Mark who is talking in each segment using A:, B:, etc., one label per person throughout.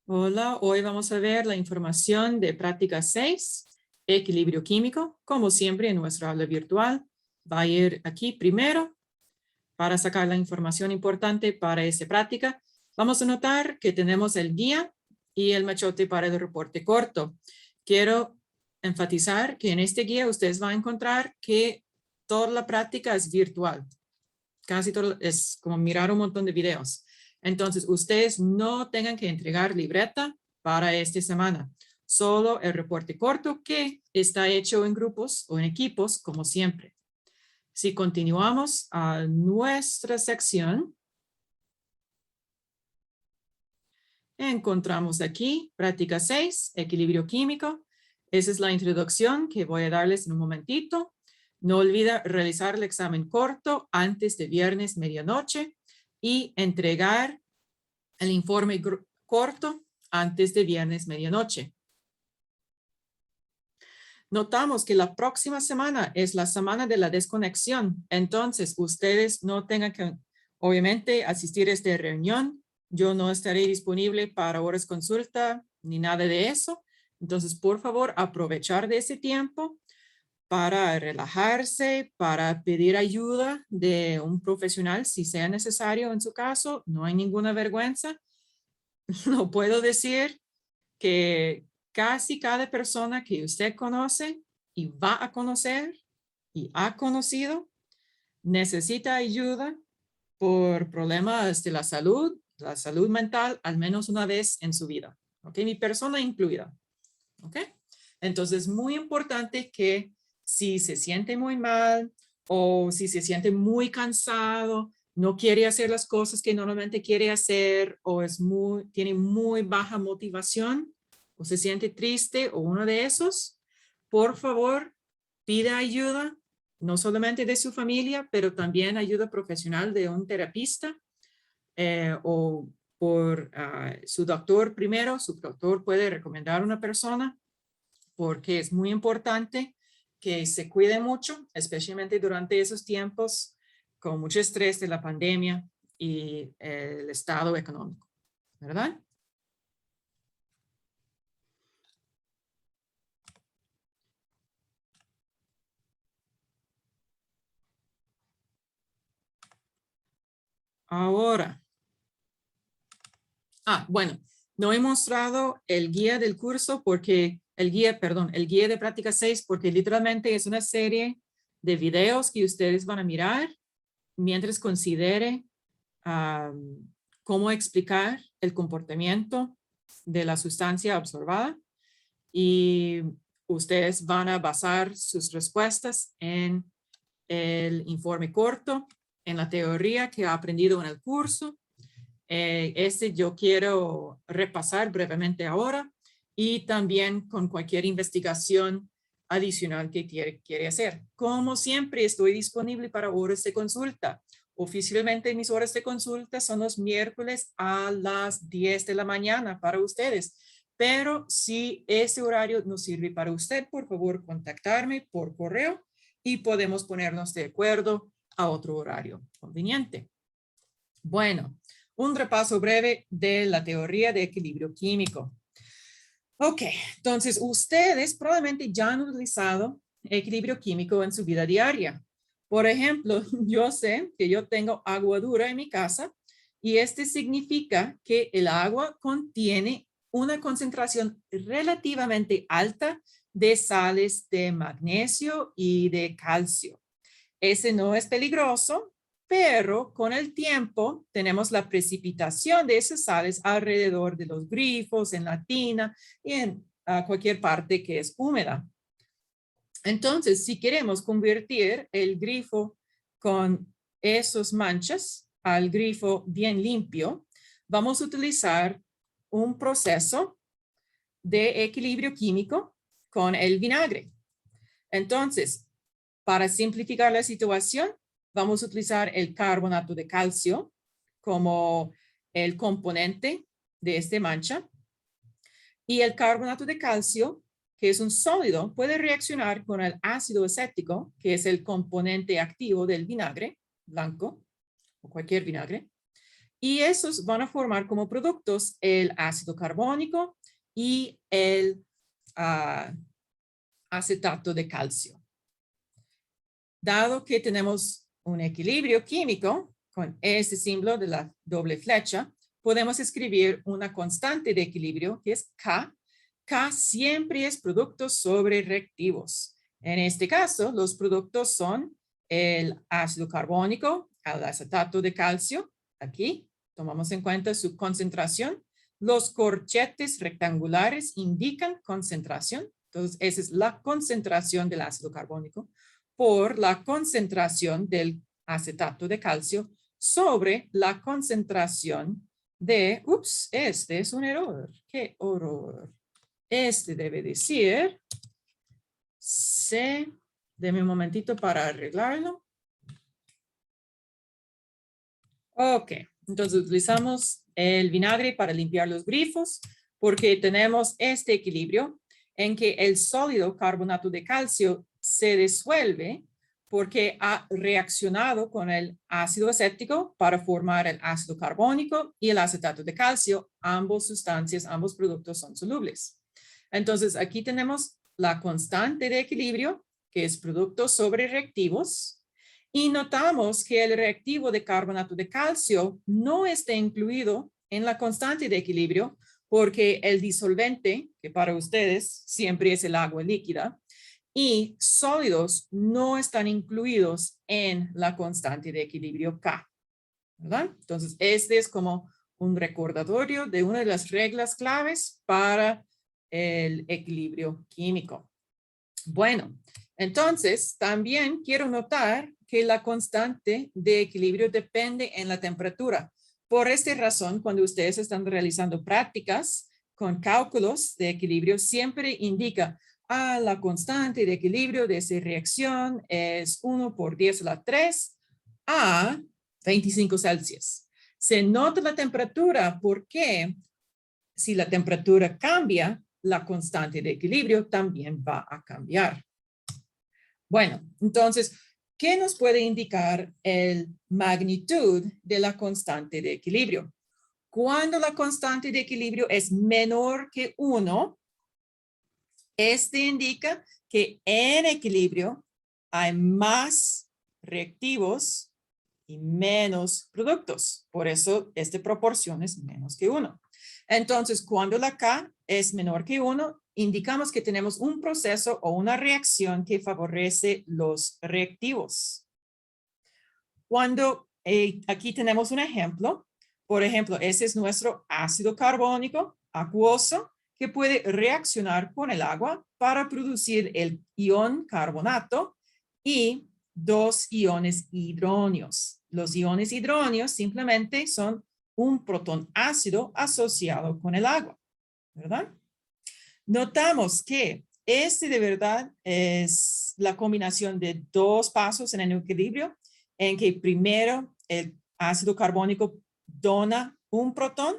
A: Hola, hoy vamos a ver la información de práctica 6, equilibrio químico. Como siempre en nuestra aula virtual, va a ir aquí primero para sacar la información importante para esta práctica. Vamos a notar que tenemos el guía y el machote para el reporte corto. Quiero enfatizar que en este guía ustedes van a encontrar que toda la práctica es virtual. Casi todo es como mirar un montón de videos. Entonces, ustedes no tengan que entregar libreta para esta semana. Solo el reporte corto que está hecho en grupos o en equipos, como siempre. Si continuamos a nuestra sección, encontramos aquí práctica 6, equilibrio químico. Esa es la introducción que voy a darles en un momentito. No olviden realizar el examen corto antes de viernes medianoche y entregar el informe corto antes de viernes medianoche. Notamos que la próxima semana es la semana de la desconexión. Entonces, ustedes no tengan que, obviamente, asistir a esta reunión. Yo no estaré disponible para horas consulta ni nada de eso. Entonces, por favor, aprovechar de ese tiempo para relajarse, para pedir ayuda de un profesional si sea necesario en su caso. No hay ninguna vergüenza. No puedo decir que casi cada persona que usted conoce y va a conocer y ha conocido necesita ayuda por problemas de la salud mental, al menos una vez en su vida. ¿Ok? Mi persona incluida. ¿Ok? Entonces, es muy importante que si se siente muy mal o si se siente muy cansado, no quiere hacer las cosas que normalmente quiere hacer o tiene muy baja motivación o se siente triste o uno de esos, por favor, pida ayuda, no solamente de su familia, pero también ayuda profesional de un terapista o por su doctor primero. Su doctor puede recomendar a una persona porque es muy importante que se cuide mucho, especialmente durante esos tiempos con mucho estrés de la pandemia y el estado económico, ¿verdad? Ahora, bueno, no he mostrado el guía del curso porque el guía de práctica 6 porque literalmente es una serie de videos que ustedes van a mirar mientras considere cómo explicar el comportamiento de la sustancia absorbada y ustedes van a basar sus respuestas en el informe corto, en la teoría que ha aprendido en el curso. Yo quiero repasar brevemente ahora y también con cualquier investigación adicional que quiere hacer. Como siempre, estoy disponible para horas de consulta. Oficialmente mis horas de consulta son los miércoles a las 10 de la mañana para ustedes. Pero si ese horario no sirve para usted, por favor, contactarme por correo y podemos ponernos de acuerdo a otro horario conveniente. Bueno, un repaso breve de la teoría de equilibrio químico. Ok, entonces ustedes probablemente ya han utilizado equilibrio químico en su vida diaria. Por ejemplo, yo sé que yo tengo agua dura en mi casa y este significa que el agua contiene una concentración relativamente alta de sales de magnesio y de calcio. Ese no es peligroso, pero con el tiempo tenemos la precipitación de esas sales alrededor de los grifos, en la tina y en cualquier parte que es húmeda. Entonces, si queremos convertir el grifo con esas manchas al grifo bien limpio, vamos a utilizar un proceso de equilibrio químico con el vinagre. Entonces, para simplificar la situación, vamos a utilizar el carbonato de calcio como el componente de esta mancha. Y el carbonato de calcio, que es un sólido, puede reaccionar con el ácido acético, que es el componente activo del vinagre blanco o cualquier vinagre. Y esos van a formar como productos el ácido carbónico y el acetato de calcio. Dado que tenemos un equilibrio químico con este símbolo de la doble flecha, podemos escribir una constante de equilibrio que es K. K siempre es productos sobre reactivos. En este caso, los productos son el ácido carbónico, el acetato de calcio. Aquí tomamos en cuenta su concentración. Los corchetes rectangulares indican concentración. Entonces, esa es la concentración del ácido carbónico por la concentración del acetato de calcio sobre la concentración de, este es un error, qué horror. Este debe decir, deme un momentito para arreglarlo. Ok, entonces utilizamos el vinagre para limpiar los grifos porque tenemos este equilibrio en que el sólido carbonato de calcio se disuelve porque ha reaccionado con el ácido acético para formar el ácido carbónico y el acetato de calcio. Ambos sustancias, ambos productos son solubles. Entonces aquí tenemos la constante de equilibrio, que es productos sobre reactivos, y notamos que el reactivo de carbonato de calcio no está incluido en la constante de equilibrio porque el disolvente, que para ustedes siempre es el agua líquida, y sólidos no están incluidos en la constante de equilibrio K, ¿verdad? Entonces, este es como un recordatorio de una de las reglas claves para el equilibrio químico. Bueno, entonces también quiero notar que la constante de equilibrio depende en la temperatura. Por esta razón, cuando ustedes están realizando prácticas con cálculos de equilibrio, siempre indica la constante de equilibrio de esa reacción es 1 por 10 a la 3 a 25 Celsius. Se nota la temperatura porque si la temperatura cambia, la constante de equilibrio también va a cambiar. Bueno, entonces, ¿qué nos puede indicar el magnitud de la constante de equilibrio? Cuando la constante de equilibrio es menor que 1, este indica que en equilibrio hay más reactivos y menos productos. Por eso esta proporción es menos que 1. Entonces, cuando la K es menor que 1, indicamos que tenemos un proceso o una reacción que favorece los reactivos. Cuando aquí tenemos un ejemplo, por ejemplo, ese es nuestro ácido carbónico acuoso que puede reaccionar con el agua para producir el ion carbonato y 2 iones hidróneos. Los iones hidróneos simplemente son un protón ácido asociado con el agua, ¿verdad? Notamos que este de verdad es la combinación de dos pasos en el equilibrio, en que primero el ácido carbónico dona un protón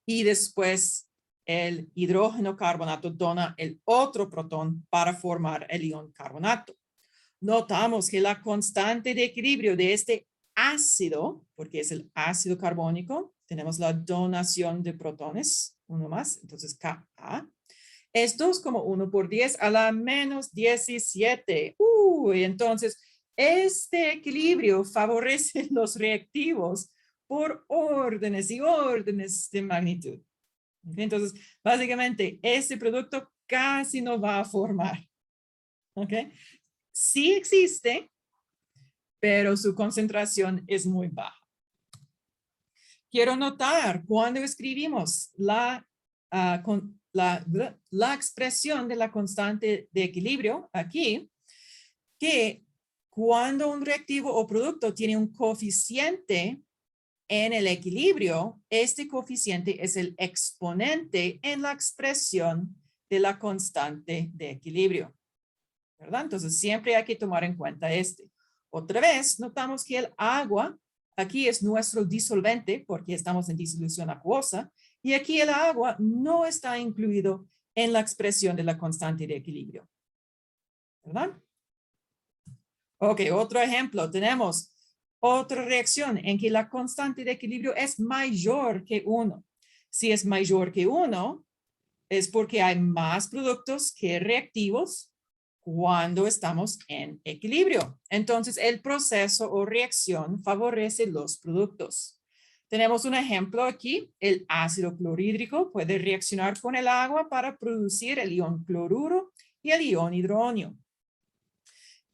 A: y después el hidrógeno carbonato dona el otro protón para formar el ion carbonato. Notamos que la constante de equilibrio de este ácido, porque es el ácido carbónico, tenemos la donación de protones, uno más, entonces Ka, es 2,1 por 10 a la menos 17. Entonces, este equilibrio favorece los reactivos por órdenes y órdenes de magnitud. Entonces, básicamente, este producto casi no va a formar. ¿Ok? Sí existe, pero su concentración es muy baja. Quiero notar cuando escribimos la expresión de la constante de equilibrio aquí, que cuando un reactivo o producto tiene un coeficiente en el equilibrio, este coeficiente es el exponente en la expresión de la constante de equilibrio, ¿verdad? Entonces siempre hay que tomar en cuenta este. Otra vez, notamos que el agua aquí es nuestro disolvente porque estamos en disolución acuosa y aquí el agua no está incluido en la expresión de la constante de equilibrio, ¿verdad? Ok, otro ejemplo. Tenemos otra reacción en que la constante de equilibrio es mayor que 1. Si es mayor que 1, es porque hay más productos que reactivos cuando estamos en equilibrio. Entonces, el proceso o reacción favorece los productos. Tenemos un ejemplo aquí. El ácido clorhídrico puede reaccionar con el agua para producir el ion cloruro y el ion hidronio.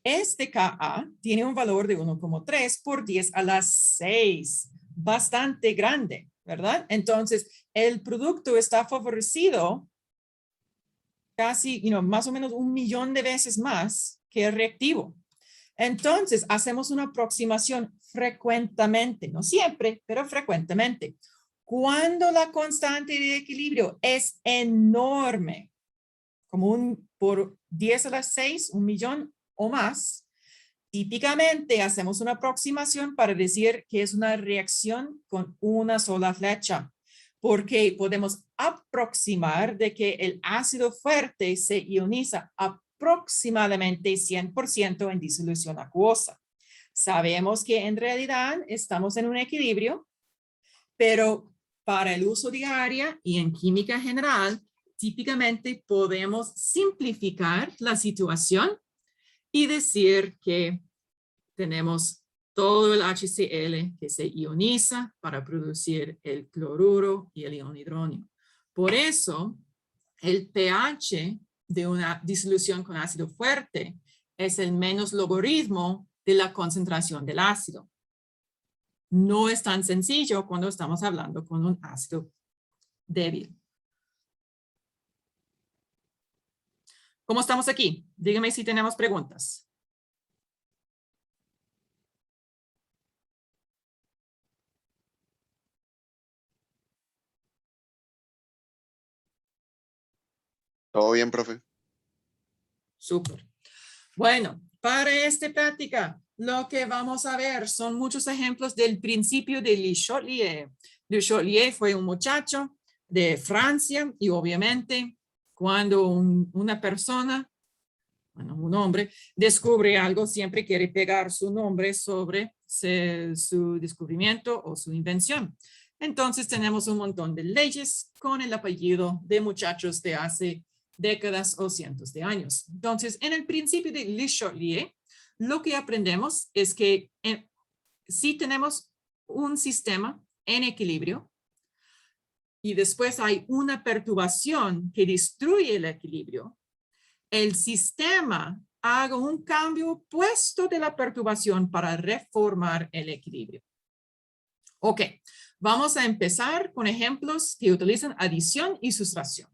A: Este Ka tiene un valor de 1,3 por 10 a la 6. Bastante grande, ¿verdad? Entonces, el producto está favorecido casi, más o menos 1.000.000 de veces más que el reactivo. Entonces, hacemos una aproximación frecuentemente, no siempre, pero frecuentemente. Cuando la constante de equilibrio es enorme, como por 10 a la 6, 1.000.000 o más, típicamente hacemos una aproximación para decir que es una reacción con una sola flecha, porque podemos aproximar de que el ácido fuerte se ioniza aproximadamente 100% en disolución acuosa. Sabemos que en realidad estamos en un equilibrio, pero para el uso diario y en química general, típicamente podemos simplificar la situación y decir que tenemos todo el HCl que se ioniza para producir el cloruro y el ion hidrógeno. Por eso, el pH de una disolución con ácido fuerte es el menos logaritmo de la concentración del ácido. No es tan sencillo cuando estamos hablando con un ácido débil. ¿Cómo estamos aquí? Dígame si tenemos preguntas.
B: Todo bien, profe.
A: Súper. Bueno, para esta práctica, lo que vamos a ver son muchos ejemplos del principio de Le Chatelier. Le Chatelier fue un muchacho de Francia y obviamente cuando una persona, bueno, un hombre, descubre algo, siempre quiere pegar su nombre sobre su descubrimiento o su invención. Entonces tenemos un montón de leyes con el apellido de muchachos de hace décadas o cientos de años. Entonces, en el principio de Le Chatelier, lo que aprendemos es que si tenemos un sistema en equilibrio y después hay una perturbación que destruye el equilibrio, el sistema haga un cambio opuesto de la perturbación para reformar el equilibrio. Ok, vamos a empezar con ejemplos que utilizan adición y sustracción.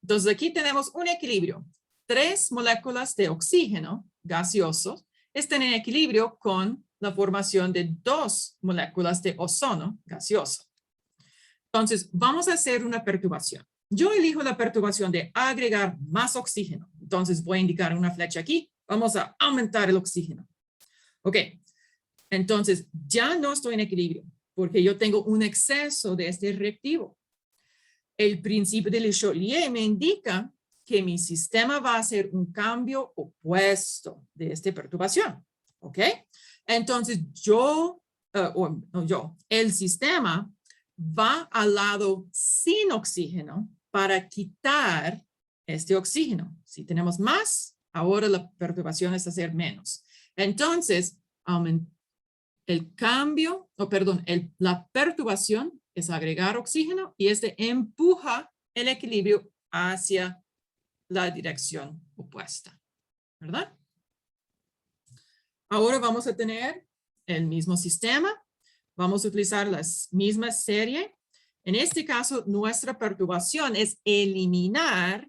A: Entonces aquí tenemos un equilibrio. 3 moléculas de oxígeno gaseoso están en equilibrio con la formación de 2 moléculas de ozono gaseoso. Entonces vamos a hacer una perturbación. Yo elijo la perturbación de agregar más oxígeno. Entonces voy a indicar una flecha aquí. Vamos a aumentar el oxígeno. Ok, entonces ya no estoy en equilibrio porque yo tengo un exceso de este reactivo. El principio de Le Chatelier me indica que mi sistema va a hacer un cambio opuesto de esta perturbación. ¿Ok? Entonces el sistema va al lado sin oxígeno para quitar este oxígeno. Si tenemos más, ahora la perturbación es hacer menos. Entonces, la perturbación es agregar oxígeno y este empuja el equilibrio hacia la dirección opuesta, ¿verdad? Ahora vamos a tener el mismo sistema. Vamos a utilizar la misma serie. En este caso, nuestra perturbación es eliminar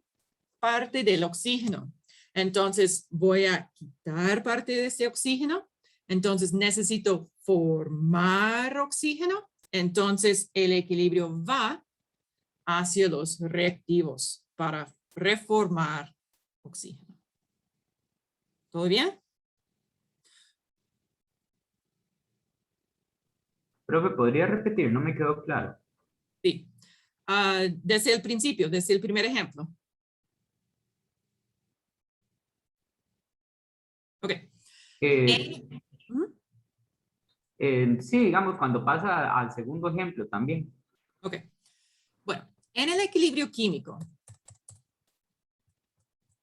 A: parte del oxígeno. Entonces, voy a quitar parte de este oxígeno. Entonces, necesito formar oxígeno. Entonces, el equilibrio va hacia los reactivos para reformar oxígeno. ¿Todo bien?
C: Profe, ¿podría repetir? No me quedó claro.
A: Sí. Desde el principio, desde el primer ejemplo. Ok.
C: Eh, Sí, digamos, cuando pasa al segundo ejemplo también.
A: Ok. Bueno, en el equilibrio químico,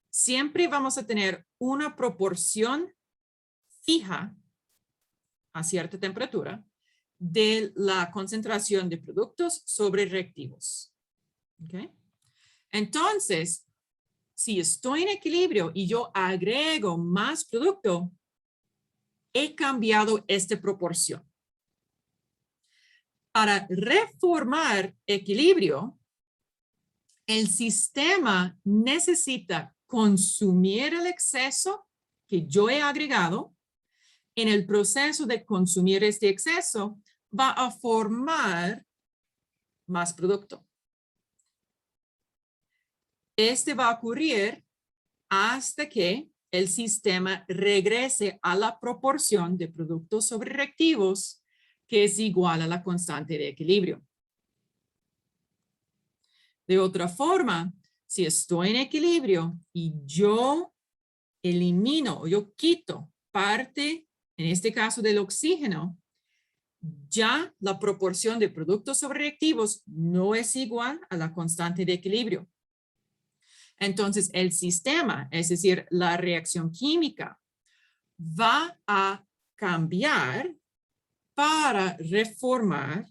A: siempre vamos a tener una proporción fija a cierta temperatura de la concentración de productos sobre reactivos. ¿Okay? Entonces, si estoy en equilibrio y yo agrego más producto, he cambiado esta proporción. Para reformar equilibrio, el sistema necesita consumir el exceso que yo he agregado. En el proceso de consumir este exceso, va a formar más producto. Este va a ocurrir hasta que el sistema regrese a la proporción de productos sobre reactivos que es igual a la constante de equilibrio. De otra forma, si estoy en equilibrio y yo elimino o yo quito parte, en este caso del oxígeno, ya la proporción de productos sobre reactivos no es igual a la constante de equilibrio. Entonces, el sistema, es decir, la reacción química, va a cambiar para reformar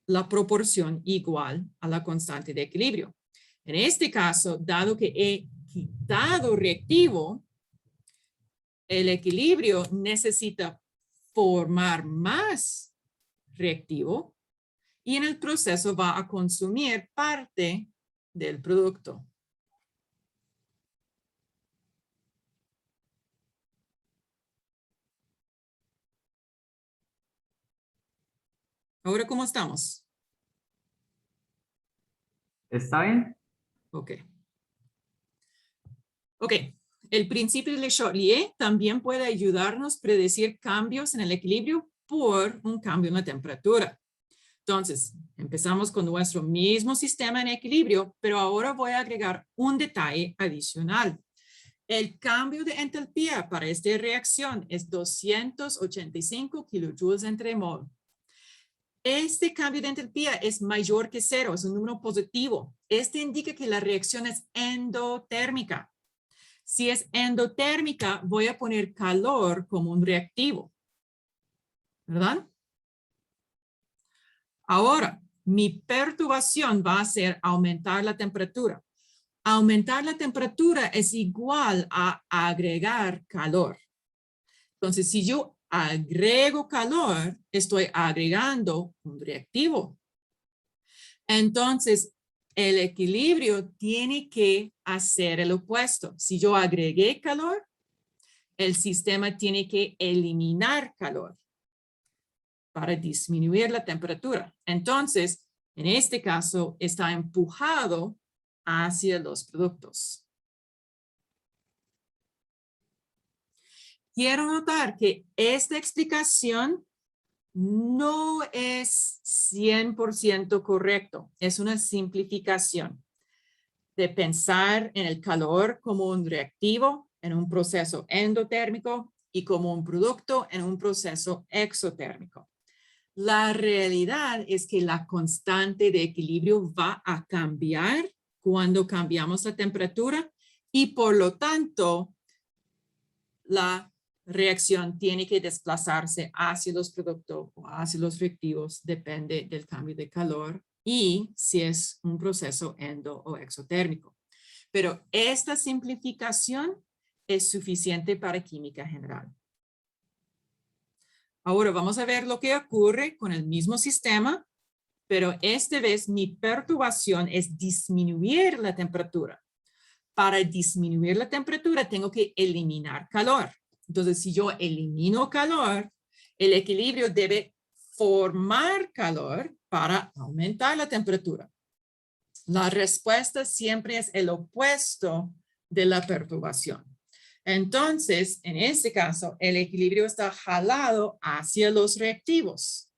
A: la proporción igual a la constante de equilibrio. En este caso, dado que he quitado reactivo, el equilibrio necesita formar más reactivo y en el proceso va a consumir parte del producto. Ahora, ¿cómo estamos?
C: ¿Está bien?
A: Ok. Ok. El principio de Le Chatelier también puede ayudarnos a predecir cambios en el equilibrio por un cambio en la temperatura. Entonces, empezamos con nuestro mismo sistema en equilibrio, pero ahora voy a agregar un detalle adicional. El cambio de entalpía para esta reacción es 285 kilojoules entre mol. Este cambio de entalpía es mayor que 0, es un número positivo. Este indica que la reacción es endotérmica. Si es endotérmica, voy a poner calor como un reactivo, ¿verdad? Ahora, mi perturbación va a ser aumentar la temperatura. Aumentar la temperatura es igual a agregar calor. Entonces, si yo agrego calor, estoy agregando un reactivo. Entonces, el equilibrio tiene que hacer el opuesto. Si yo agregué calor, el sistema tiene que eliminar calor para disminuir la temperatura. Entonces, en este caso, está empujado hacia los productos. Quiero notar que esta explicación no es 100% correcto. Es una simplificación de pensar en el calor como un reactivo en un proceso endotérmico y como un producto en un proceso exotérmico. La realidad es que la constante de equilibrio va a cambiar cuando cambiamos la temperatura y por lo tanto la reacción tiene que desplazarse hacia los productos o hacia los reactivos, depende del cambio de calor y si es un proceso endo o exotérmico. Pero esta simplificación es suficiente para química general. Ahora vamos a ver lo que ocurre con el mismo sistema, pero esta vez mi perturbación es disminuir la temperatura. Para disminuir la temperatura tengo que eliminar calor. Entonces, si yo elimino calor, el equilibrio debe formar calor para aumentar la temperatura. La respuesta siempre es el opuesto de la perturbación. Entonces, en este caso, el equilibrio está jalado hacia los reactivos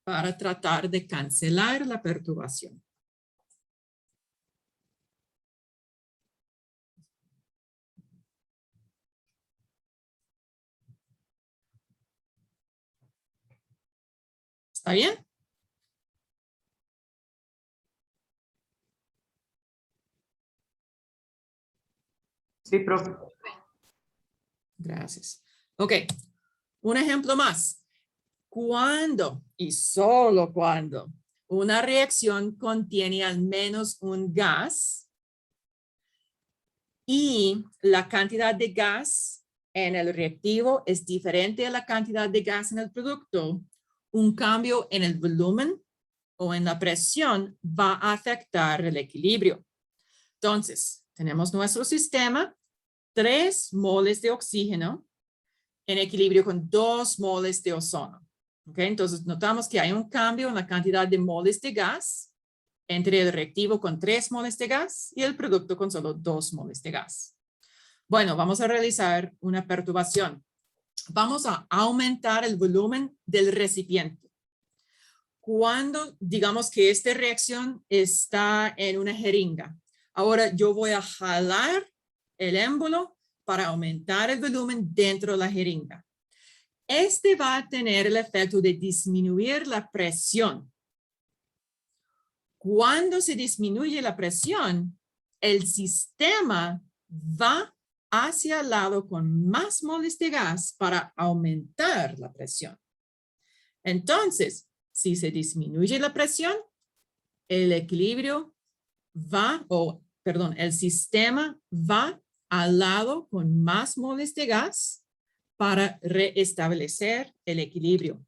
A: para tratar de cancelar la perturbación. ¿Está bien?
C: Sí, profe.
A: Gracias. Ok, un ejemplo más. Cuando y solo cuando una reacción contiene al menos un gas y la cantidad de gas en el reactivo es diferente a la cantidad de gas en el producto, un cambio en el volumen o en la presión va a afectar el equilibrio. Entonces, tenemos nuestro sistema, 3 moles de oxígeno en equilibrio con 2 moles de ozono. ¿Okay? Entonces, notamos que hay un cambio en la cantidad de moles de gas entre el reactivo con 3 moles de gas y el producto con solo 2 moles de gas. Bueno, vamos a realizar una perturbación. Vamos a aumentar el volumen del recipiente. Cuando digamos que esta reacción está en una jeringa, ahora yo voy a jalar el émbolo para aumentar el volumen dentro de la jeringa. Este va a tener el efecto de disminuir la presión. Cuando se disminuye la presión, el sistema va hacia el lado con más moles de gas para aumentar la presión. Entonces, si se disminuye la presión, el equilibrio va, el sistema va al lado con más moles de gas para restablecer el equilibrio.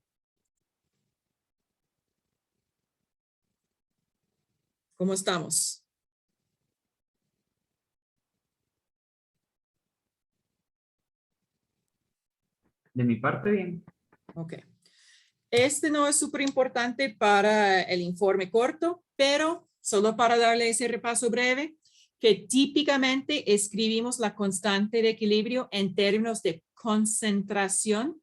A: ¿Cómo estamos?
C: De mi parte, bien.
A: Ok. Este no es súper importante para el informe corto, pero solo para darle ese repaso breve, que típicamente escribimos la constante de equilibrio en términos de concentración.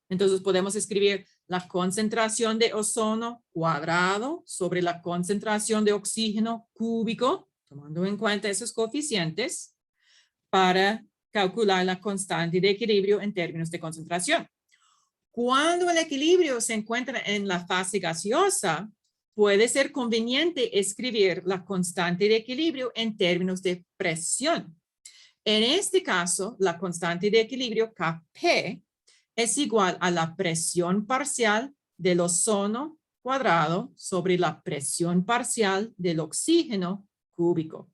A: Entonces podemos escribir la concentración de ozono cuadrado sobre la concentración de oxígeno cúbico, tomando en cuenta esos coeficientes, para calcular la constante de equilibrio en términos de concentración. Cuando el equilibrio se encuentra en la fase gaseosa, puede ser conveniente escribir la constante de equilibrio en términos de presión. En este caso, la constante de equilibrio Kp es igual a la presión parcial del ozono cuadrado sobre la presión parcial del oxígeno cúbico.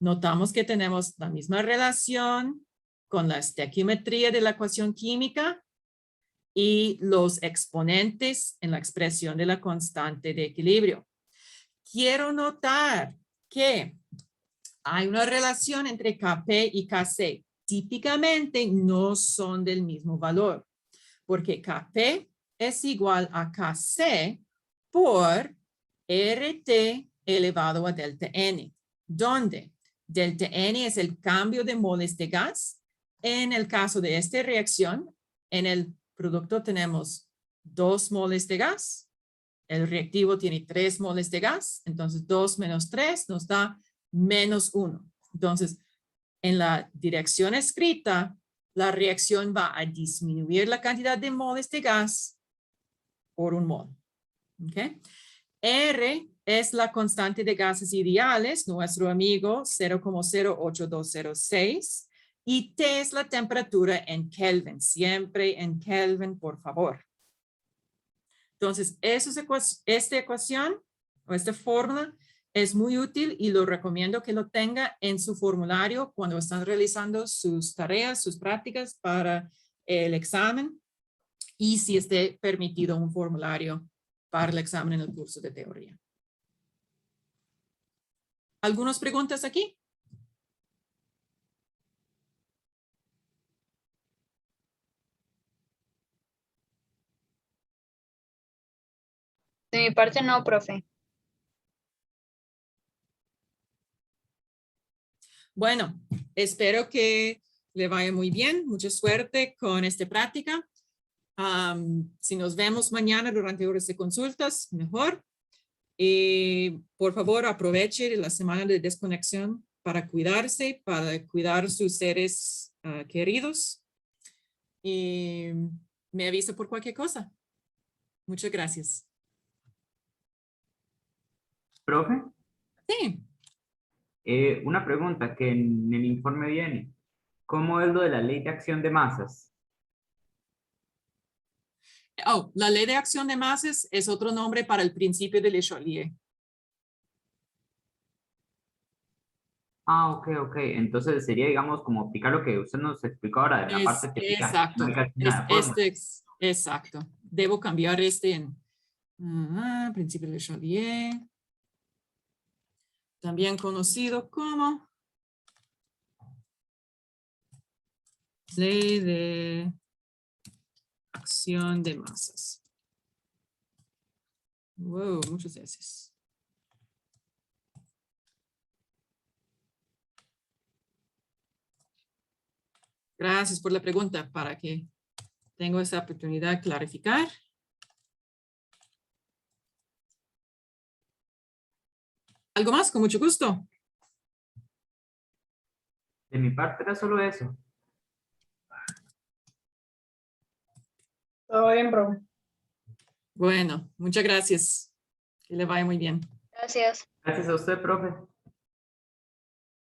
A: Notamos que tenemos la misma relación con la estequiometría de la ecuación química y los exponentes en la expresión de la constante de equilibrio. Quiero notar que hay una relación entre Kp y Kc. Típicamente no son del mismo valor, porque Kp es igual a Kc por RT elevado a delta N, donde delta N es el cambio de moles de gas. En el caso de esta reacción, en el producto tenemos 2 moles de gas, el reactivo tiene 3 moles de gas, entonces 2 menos 3 nos da menos 1. Entonces, en la dirección escrita, la reacción va a disminuir la cantidad de moles de gas por 1 mol. ¿Okay? R es la constante de gases ideales, nuestro amigo 0,08206. Y T es la temperatura en Kelvin, siempre en Kelvin, por favor. Entonces, esta ecuación o esta fórmula es muy útil y lo recomiendo que lo tenga en su formulario cuando están realizando sus tareas, sus prácticas para el examen y si esté permitido un formulario para el examen en el curso de teoría. ¿Algunas preguntas aquí?
D: De mi parte no, profe.
A: Bueno, espero que le vaya muy bien. Mucha suerte con esta práctica. Si nos vemos mañana durante horas de consultas, mejor. Por favor, aproveche la semana de desconexión para cuidarse, para cuidar sus seres queridos. Y me avisa por cualquier cosa. Muchas gracias.
C: Profe,
A: Sí.
C: una pregunta que en el informe viene. ¿Cómo es lo de la ley de acción de masas?
A: Oh, la ley de acción de masas es otro nombre para el principio de Le Chatelier.
C: Ah, ok, ok. Entonces sería, digamos, como aplicar lo que usted nos explicó ahora de la parte teórica. No
A: Exacto.
C: hay que hacer nada de fórmula.
A: Exacto. Debo cambiar este en principio de Le Chatelier. También conocido como ley de acción de masas. Wow, muchas veces. Gracias por la pregunta para que tengo esa oportunidad de clarificar. ¿Algo más? Con mucho gusto.
C: De mi parte era solo eso.
D: Todo bien, profe.
A: Bueno, muchas gracias. Que le vaya muy bien.
D: Gracias.
C: Gracias a usted, profe.